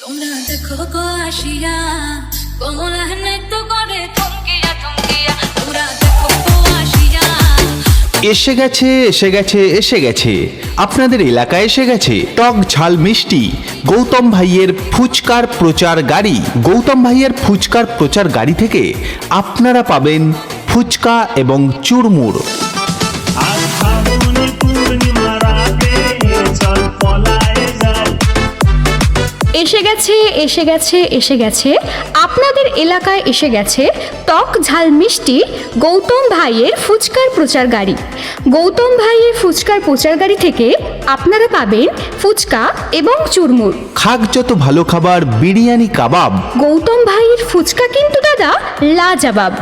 তোমরা দেখো গো আসিয়া কমলা নৃত্য করে থমকিয়া থমকিয়া তোমরা দেখো গো আসিয়া। এসে গেছে এসে গেছে এসে গেছে আপনাদের এলাকায় এসে গেছে টক ঝাল মিষ্টি গৌতম ভাইয়ের ফুচকার প্রচার গাড়ি। গৌতম ভাইয়ের ফুচকার প্রচার গাড়ি থেকে আপনারা পাবেন ফুচকা এবং চুরমুর। এসে গেছে এসে গেছে এসে গেছে আপনাদের এলাকায় এসে গেছে টক ঝাল মিষ্টি গৌতম ভাইয়ের ফুচকার প্রচার গাড়ি। গৌতম ভাইয়ের ফুচকার প্রচার গাড়ি থেকে আপনারা পাবেন ফুচকা এবং চুরমুর। খাক যত ভালো খাবার বিরিয়ানি কাবাব। গৌতম ভাইয়ের ফুচকা কিন্তু দাদা লাজবাব।